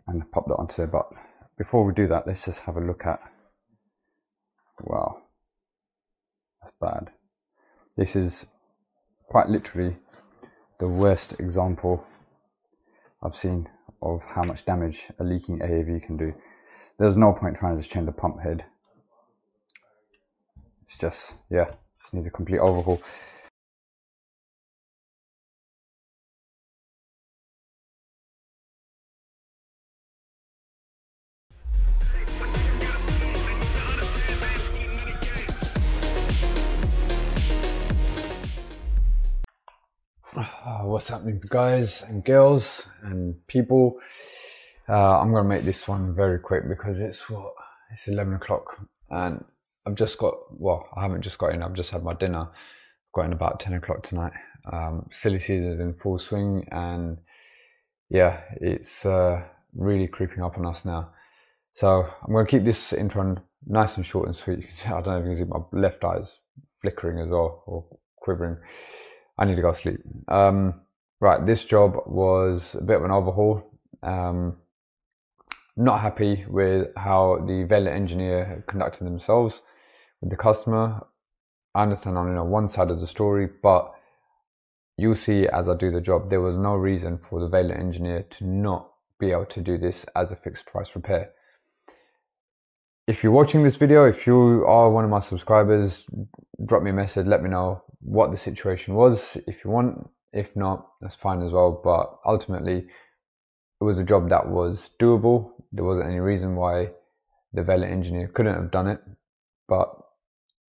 and pop that onto there. But before we do that, let's just have a look at, wow, that's bad. This is quite literally the worst example I've seen of how much damage a leaking AAV can do. There's no point trying to just change the pump head. It's just, yeah, just needs a complete overhaul. What's happening, guys and girls and people? I'm gonna make this one very quick because it's 11 o'clock and I've just got, well, I haven't just got in, I've just had my dinner. Got in about 10 o'clock tonight. Silly season is in full swing, and yeah, it's really creeping up on us now. So I'm going to keep this intro nice and short and sweet. You can see, I don't know if you can see my left eye's flickering as well, or quivering. I need to go to sleep. Right, this job was a bit of an overhaul. Not happy with how the Vaillant engineer conducted themselves with the customer. I understand on one side of the story, but you'll see as I do the job, there was no reason for the Vaillant engineer to not be able to do this as a fixed price repair. If you're watching this video, if you are one of my subscribers, drop me a message, let me know what the situation was if you want. If not, that's fine as well, but ultimately it was a job that was doable. There wasn't any reason why the Vaillant engineer couldn't have done it, but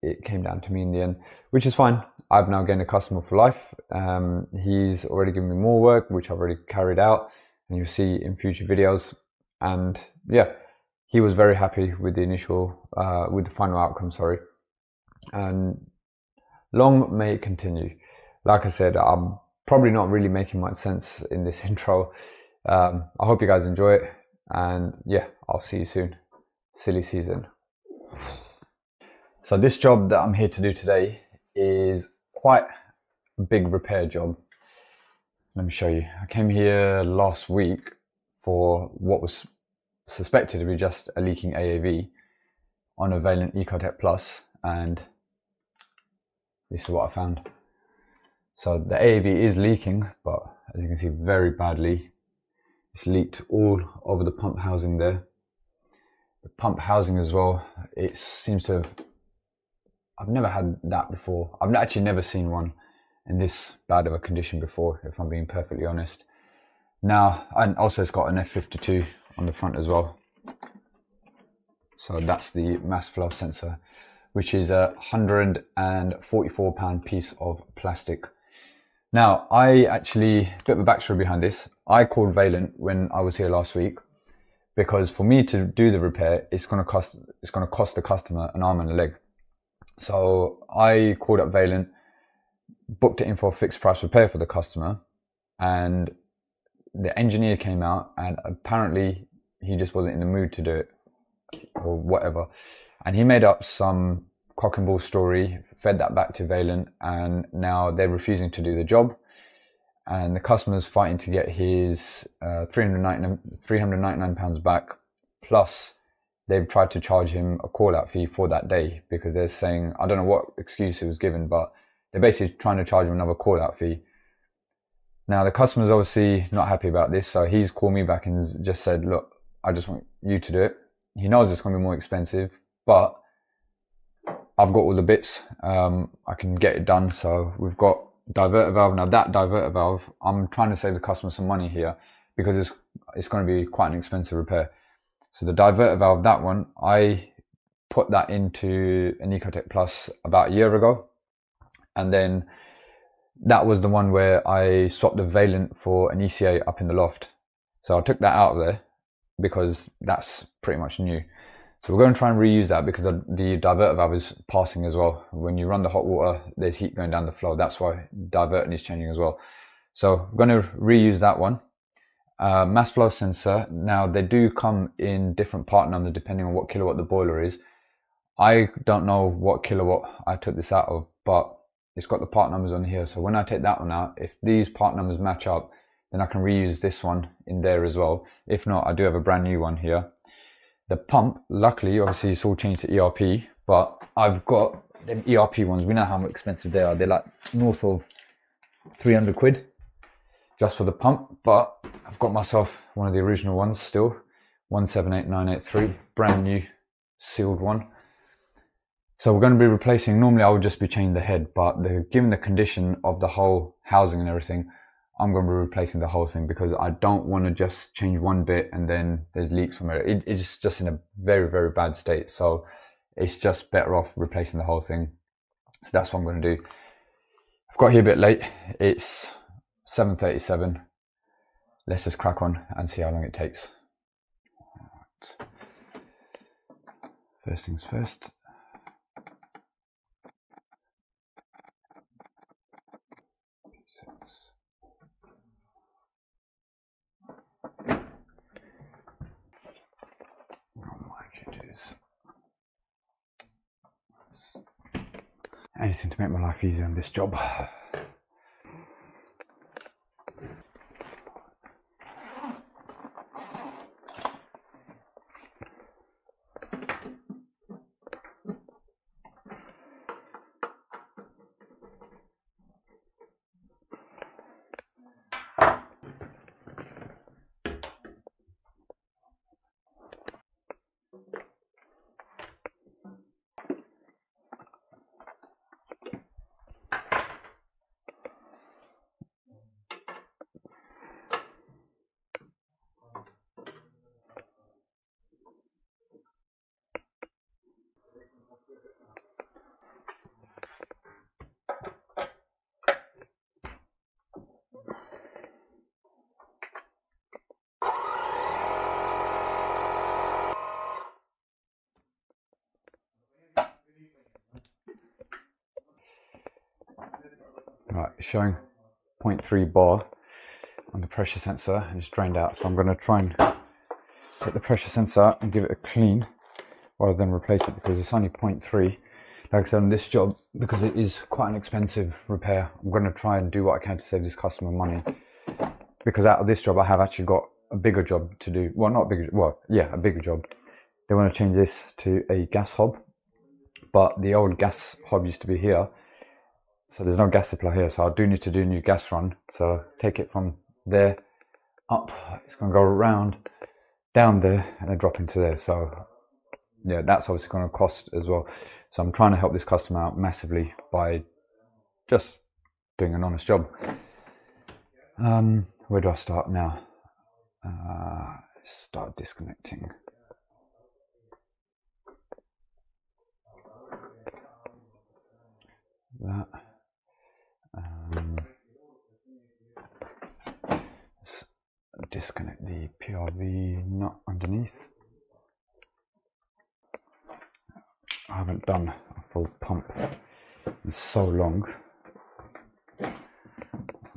it came down to me in the end, which is fine. I've now gained a customer for life. He's already given me more work, which I've already carried out, and you'll see in future videos. And yeah, he was very happy with the initial, with the final outcome, sorry. And long may it continue. Like I said, I'm probably not really making much sense in this intro. I hope you guys enjoy it, and yeah, I'll see you soon. Silly season. So this job that I'm here to do today is quite a big repair job. Let me show you. I came here last week for what was suspected to be just a leaking AAV on a Vaillant Ecotech Plus, and this is what I found. So the AAV is leaking, but as you can see, very badly. It's leaked all over the pump housing there. The pump housing as well, it seems to have, I've never had that before. I've actually never seen one in this bad of a condition before, if I'm being perfectly honest. Now, and also it's got an F52 on the front as well. So that's the mass flow sensor, which is a £144 piece of plastic. Now, a bit of a backstory behind this. I called Vaillant when I was here last week, because for me to do the repair, it's going to cost the customer an arm and a leg. So I called up Vaillant, booked it in for a fixed price repair for the customer, and the engineer came out, and apparently he just wasn't in the mood to do it or whatever, and he made up some cock and bull story, fed that back to Vaillant, and now they're refusing to do the job, and the customer's fighting to get his £399 back, plus they've tried to charge him a call-out fee for that day, because they're saying, I don't know what excuse it was given, but they're basically trying to charge him another call-out fee. Now, the customer's obviously not happy about this, so he's called me back and just said, look, I just want you to do it. He knows it's going to be more expensive, but I've got all the bits. I can get it done. So we've got diverter valve. Now that diverter valve, I'm trying to save the customer some money here, because it's going to be quite an expensive repair. So the diverter valve, that one, I put that into an Ecotech Plus about a year ago, and then that was the one where I swapped the Vaillant for an ECA up in the loft. So I took that out of there because that's pretty much new. So we're going to try and reuse that, because the diverter valve is passing as well. When you run the hot water, there's heat going down the flow. That's why diverter is changing as well. So we're going to reuse that one. Mass flow sensor. Now they do come in different part number depending on what kilowatt the boiler is. I don't know what kilowatt I took this out of, but it's got the part numbers on here. So when I take that one out, if these part numbers match up, then I can reuse this one in there as well. If not, I do have a brand new one here. The pump, luckily, obviously it's all changed to ERP, but I've got them ERP ones. We know how expensive they are. They're like north of 300 quid just for the pump, but I've got myself one of the original ones still, 178983, brand new sealed one. So we're going to be replacing, normally I would just be changing the head, but given the condition of the whole housing and everything, I'm going to be replacing the whole thing because I don't want to just change one bit and then there's leaks from it. It's just in a very, very bad state. So it's just better off replacing the whole thing. So that's what I'm going to do. I've got here a bit late. It's 7:37. Let's just crack on and see how long it takes. Right. First things first. Anything to make my life easier on this job. Right, showing 0.3 bar on the pressure sensor and it's drained out. So I'm going to try and take the pressure sensor out and give it a clean rather than replace it because it's only 0.3. Like I said, on this job, because it is quite an expensive repair, I'm going to try and do what I can to save this customer money. Because out of this job, I have actually got a bigger job to do. Well, not bigger, well, yeah, a bigger job. They want to change this to a gas hob, but the old gas hob used to be here. So there's no gas supply here, so I do need to do a new gas run. So take it from there up, it's going to go around, down there, and then drop into there. So yeah, that's obviously going to cost as well. So I'm trying to help this customer out massively by just doing an honest job. Where do I start now? Start disconnecting. That. Let's disconnect the PRV nut underneath. I haven't done a full pump in so long.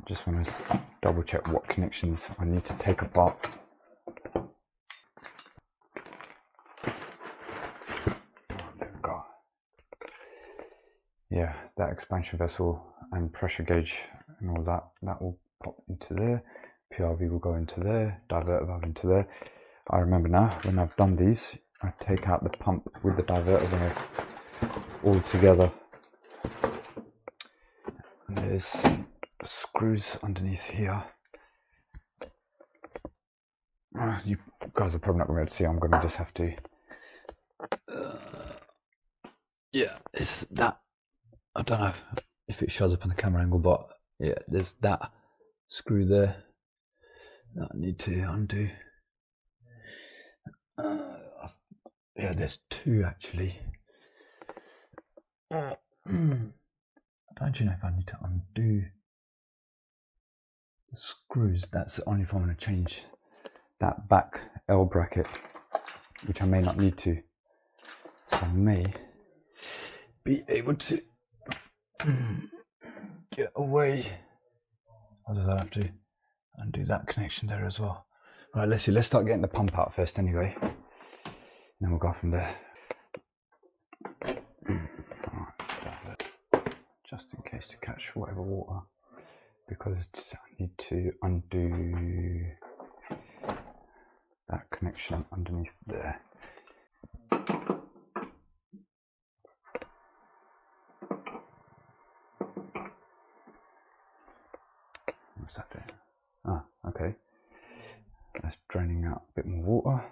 Just want to double check what connections I need to take apart. There we go. Yeah, that expansion vessel and pressure gauge and all that, that will pop into there. PRV will go into there, diverter valve into there. I remember now, when I've done these, I take out the pump with the diverter valve all together. And there's screws underneath here. You guys are probably not going to be able to see. I'm going to just have to. Yeah, it's that. I don't know if it shows up on the camera angle, but yeah, there's that screw there that I need to undo. Yeah, there's two actually. Don't you know if I need to undo the screws? That's the only if I'm going to change that back L bracket, which I may not need to. So I may be able to get away. Or does I have to undo that connection there as well? Right, let's see. Let's start getting the pump out first anyway. And then we'll go from there. Right, just in case to catch whatever water, because I need to undo that connection underneath there. What's that doing? Ah, okay. That's draining out a bit more water.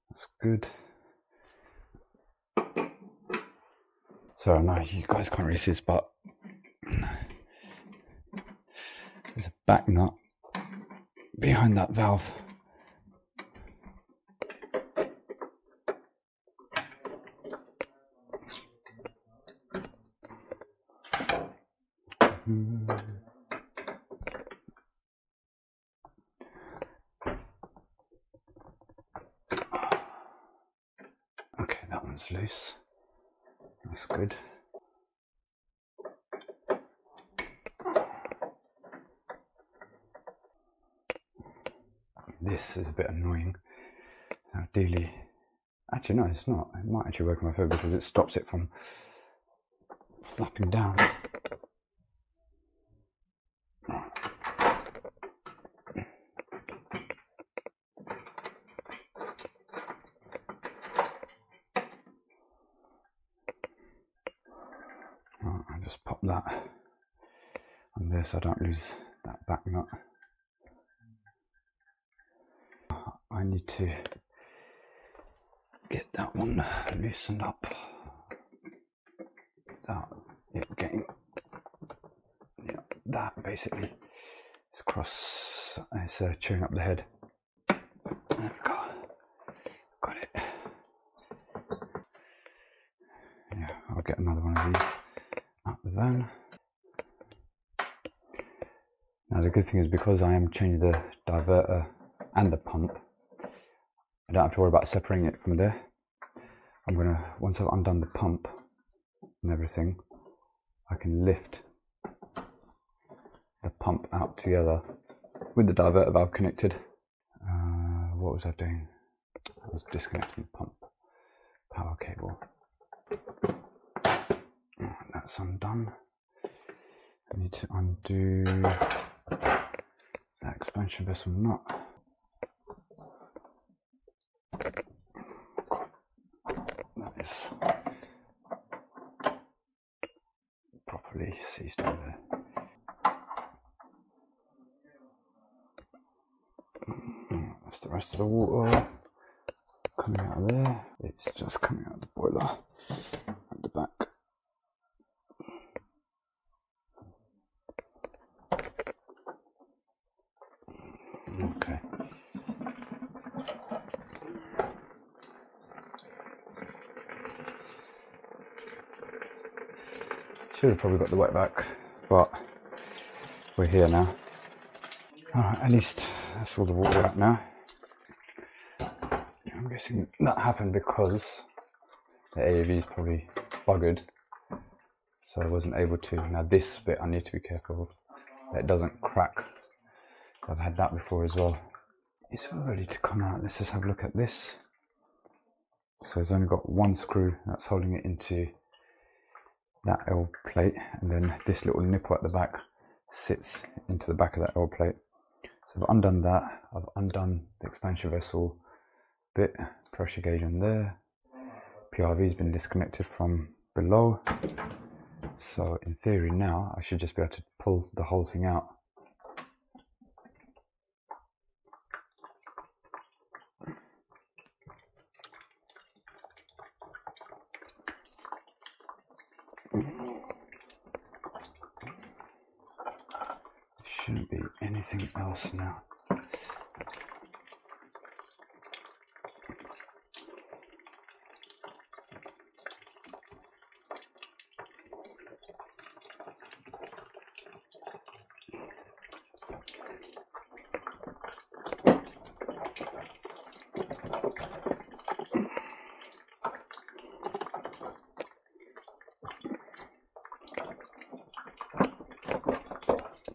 That's good. So I know you guys can't really see this, but there's a back nut behind that valve. Okay, that one's loose. That's good. This is a bit annoying. Ideally, actually no, it's not. It might actually work in my favour because it stops it from flapping down. I'll just pop that on there so I don't lose that back nut. I need to get that one loosened up without it getting, yeah, that basically is cross, it's chewing up the head. There we go, got it. Yeah, I'll get another one of these out the van. Now the good thing is, because I am changing the diverter and the pump, I don't have to worry about separating it from there. I'm gonna, once I've undone the pump and everything, I can lift the pump out together with the diverter valve connected. What was I doing? I was disconnecting the pump power cable. That's undone. I need to undo that expansion vessel nut. That is properly seized over there. That's the rest of the water coming out of there. It's just coming out of the boiler at the back. Okay. Should have probably got the wet back, but we're here now. Alright, at least that's all the water out now. I'm guessing that happened because the AAV is probably buggered, so I wasn't able to. Now this bit I need to be careful of, that it doesn't crack. I've had that before as well. It's ready to come out. Let's just have a look at this. So it's only got one screw that's holding it into that L plate, and then this little nipple at the back sits into the back of that L plate. So I've undone that. I've undone the expansion vessel bit, pressure gauge in there. PRV has been disconnected from below. So in theory now I should just be able to pull the whole thing out. Shouldn't be anything else now.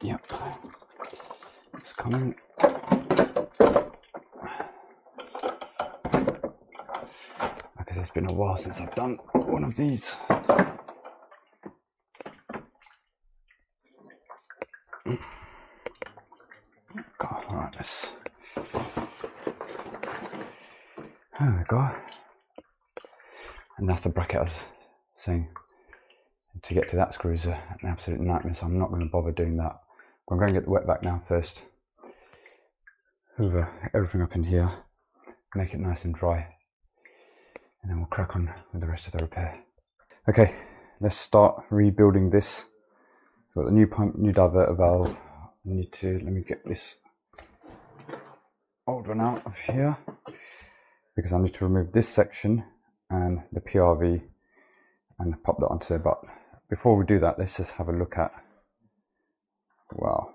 Yep, it's coming. Because it's been a while since I've done one of these. There we go. And that's the bracket I was saying. To get to that screw is an absolute nightmare, so I'm not going to bother doing that. I'm going to get the wet vac now first. Hoover everything up in here, make it nice and dry, and then we'll crack on with the rest of the repair. Okay, let's start rebuilding this. Got the new pump, new diverter valve. Let me get this old one out of here, because I need to remove this section and the PRV and pop that onto there. But before we do that, let's just have a look at, wow,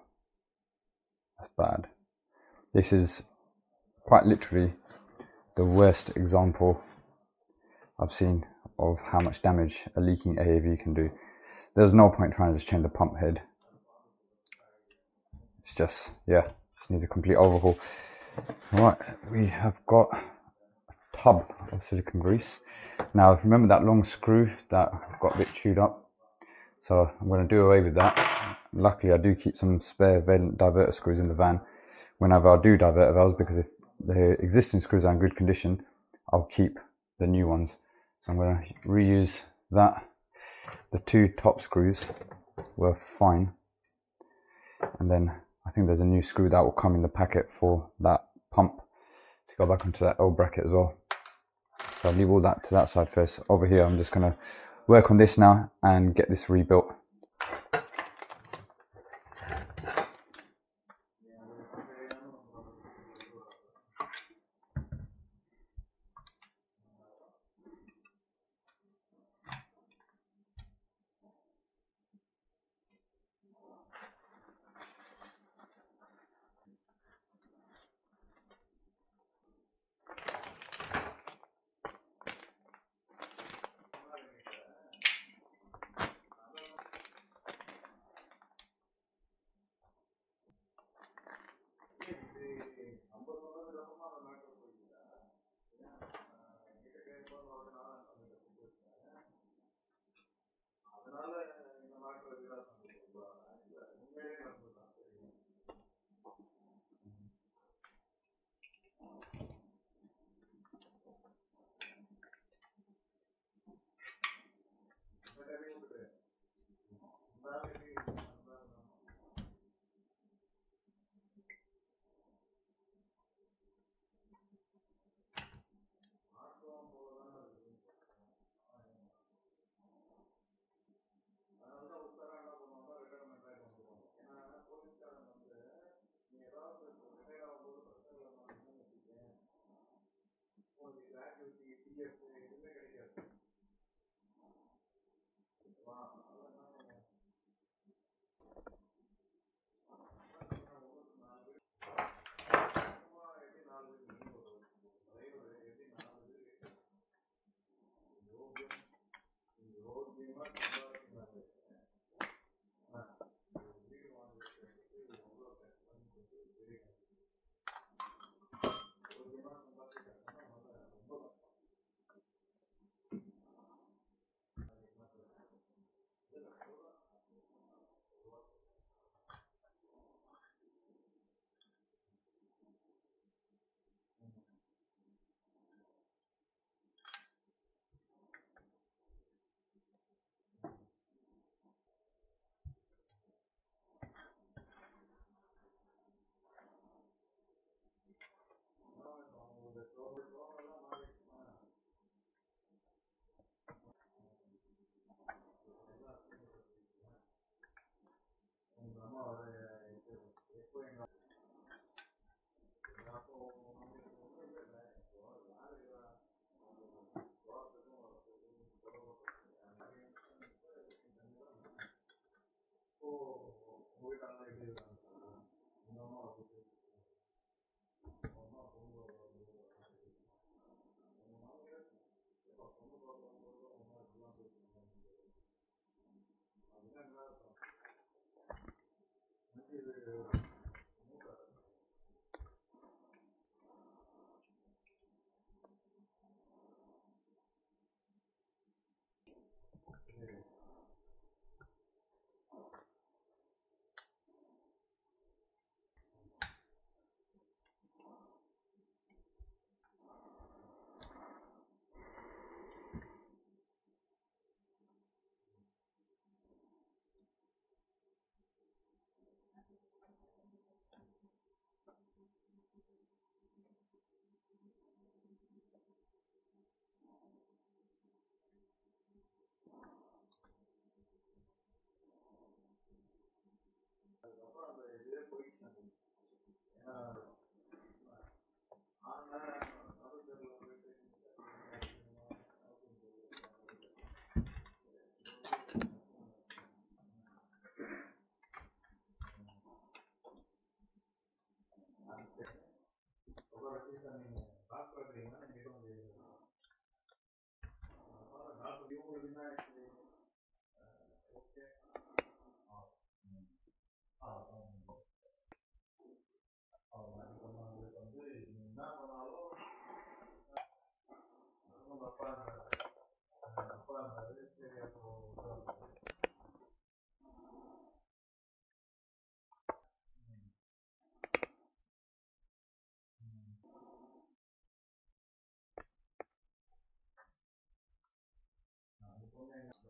that's bad. This is quite literally the worst example I've seen of how much damage a leaking AAV can do. There's no point trying to just change the pump head. It's just, yeah, just needs a complete overhaul. Right, we have got a tub of silicone grease. Now remember that long screw that got a bit chewed up? So I'm going to do away with that. Luckily I do keep some spare Vaillant diverter screws in the van whenever I do diverter valves, because if the existing screws are in good condition, I'll keep the new ones. So I'm going to reuse that. The two top screws were fine, and then I think there's a new screw that will come in the packet for that pump to go back onto that old bracket as well. So I'll leave all that to that side first. Over here I'm just going to work on this now and get this rebuilt.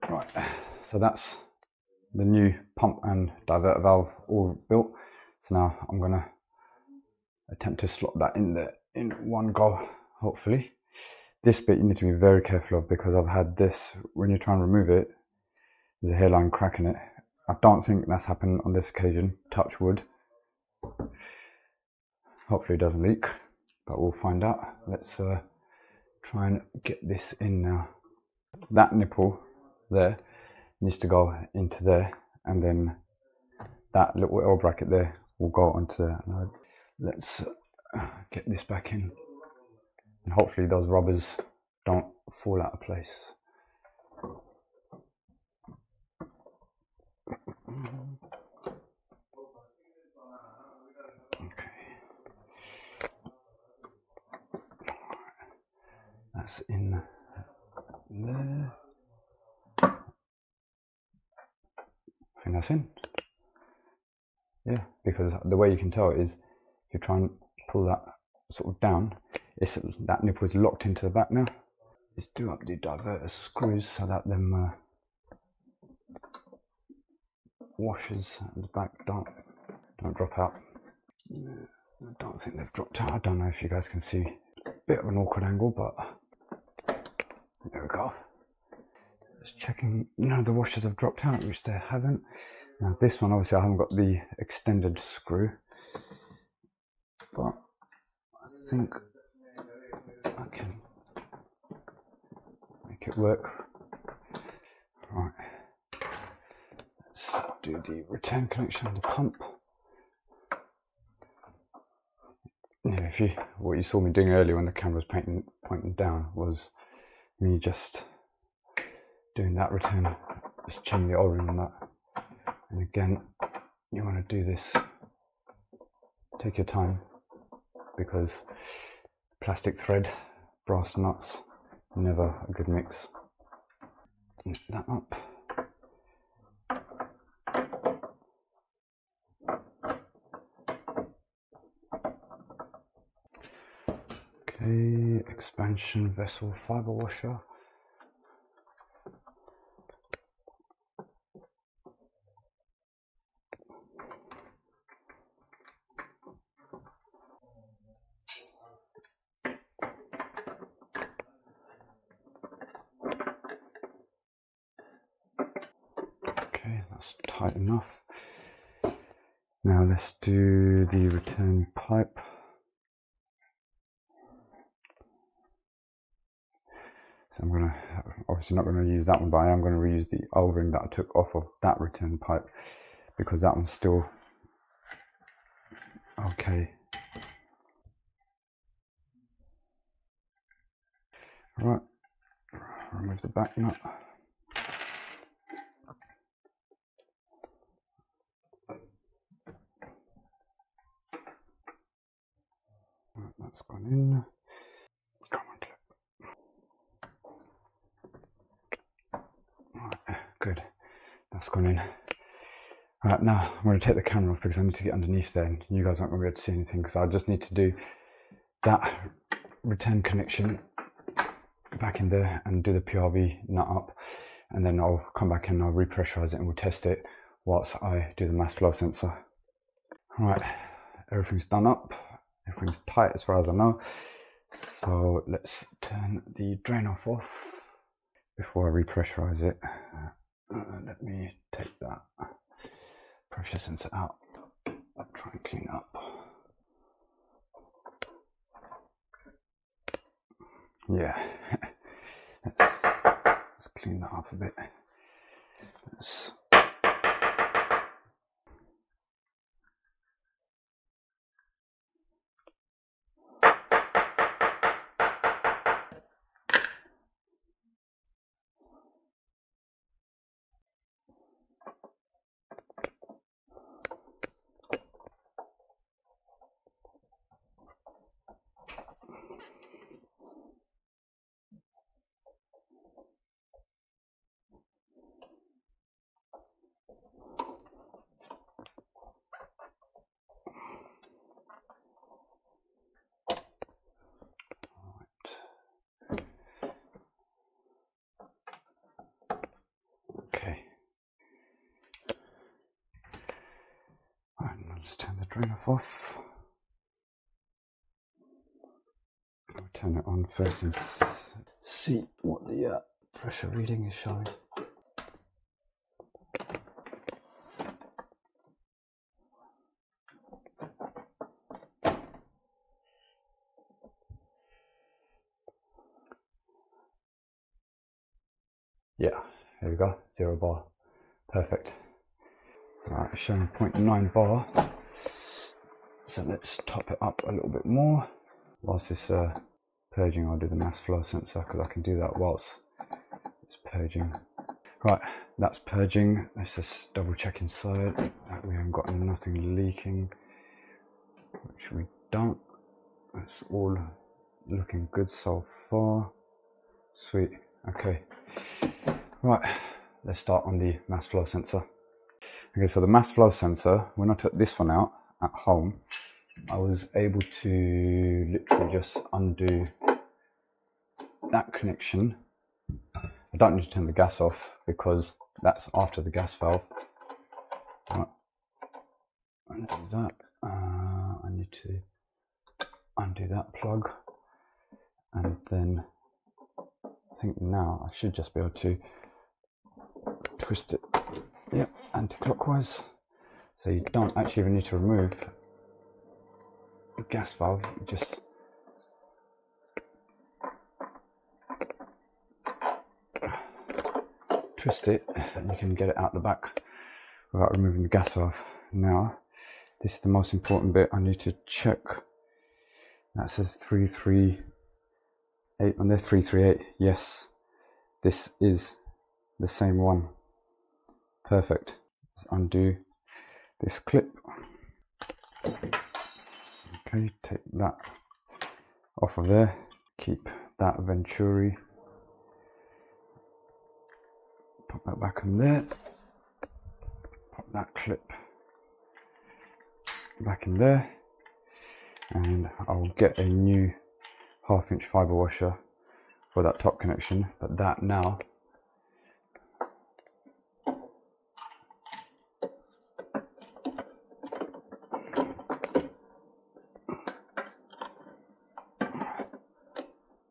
Right, so that's the new pump and diverter valve all built. So now I'm going to attempt to slot that in there in one go, hopefully. This bit you need to be very careful of, because I've had this, when you try and remove it, there's a hairline crack in it. I don't think that's happened on this occasion, touch wood. Hopefully it doesn't leak, but we'll find out. Let's try and get this in now. That nipple there needs to go into there, and then that little L bracket there will go onto there. Let's get this back in, and hopefully those rubbers don't fall out of place. Okay, that's in there. I think that's in. Yeah, because the way you can tell is if you try and pull that sort of down, that nipple is locked into the back now. Let's do up the diverter screws so that them washers at the back don't drop out. I don't think they've dropped out. I don't know if you guys can see. A bit of an awkward angle, but there we go. Just checking none of the washers have dropped out, which they haven't. Now this one, obviously I haven't got the extended screw, but I think I can make it work. Right, let's do the return connection on the pump. Yeah, what you saw me doing earlier when the camera was pointing down was me just doing that return, just changing the O-ring on that. And again, you want to do this, take your time, because plastic thread, brass nuts, never a good mix. Knit that up. Okay, expansion vessel fiber washer. Okay, that's tight enough. Now let's do the return pipe. So I'm obviously not going to use that one, but I am going to reuse the O-ring that I took off of that return pipe, because that one's still okay. Right, remove the back nut. Right, that's gone in. Come on, clip. Right, good. That's gone in. Right, now I'm going to take the camera off because I need to get underneath there, and you guys aren't going to be able to see anything, so I just need to do that return connection back in there and do the PRV nut up, and then I'll come back and I'll repressurize it and we'll test it whilst I do the mass flow sensor. Right, everything's done up, everything's tight as far as I know, so let's turn the drain off before I repressurize it. Let me take that pressure sensor out. I'll try and clean up. Yeah, let's clean that up a bit. Let's just turn the drain off. I'll turn it on first and see what the pressure reading is showing. Yeah, there we go, 0 bar, perfect. Right, it's showing 0.9 bar, so let's top it up a little bit more. Whilst it's purging, I'll do the mass flow sensor because I can do that whilst it's purging. Right, that's purging. Let's just double check inside that we haven't got nothing leaking, which we don't. That's all looking good so far. Sweet, okay. Right, let's start on the mass flow sensor. Okay, so the mass flow sensor, when I took this one out at home, I was able to literally just undo that connection. I don't need to turn the gas off because that's after the gas valve. Right. Undo that. I need to undo that plug, and then I think now I should just be able to twist it, yep, anti-clockwise. So you don't actually even need to remove the gas valve, you just twist it and you can get it out the back without removing the gas valve. Now, this is the most important bit. I need to check. That says 338 on there, 338. Yes, this is the same one. Perfect. Let's undo this clip. Okay, take that off of there. Keep that venturi. Pop that back in there. Pop that clip back in there. And I'll get a new 1/2 inch fibre washer for that top connection. But that now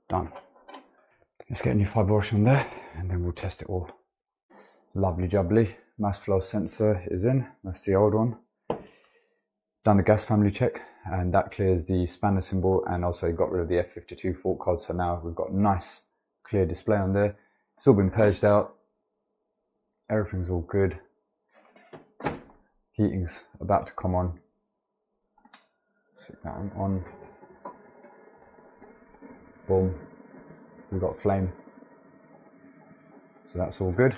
done. Let's get a new fibre washer on there and then we'll test it all. Lovely jubbly. Mass flow sensor is in. That's the old one. Done the gas family check and that clears the spanner symbol, and also got rid of the F52 fault code. So now we've got a nice clear display on there. It's all been purged out. Everything's all good. Heating's about to come on. Stick that one on. Boom. We've got flame. So that's all good.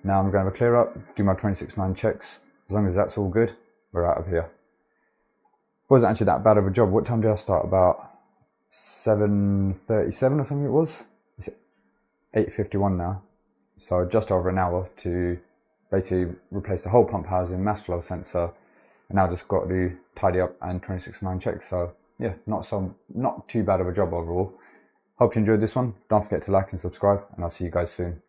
Now I'm going to have a clear up, do my 26.9 checks. As long as that's all good, we're out of here. Wasn't actually that bad of a job. What time did I start? About 7:37 or something it was. It's 8:51 now. So just over an hour to basically replace the whole pump housing, mass flow sensor, and now just got to tidy up and 26.9 checks. So yeah, not too bad of a job overall. Hope you enjoyed this one. Don't forget to like and subscribe, and I'll see you guys soon.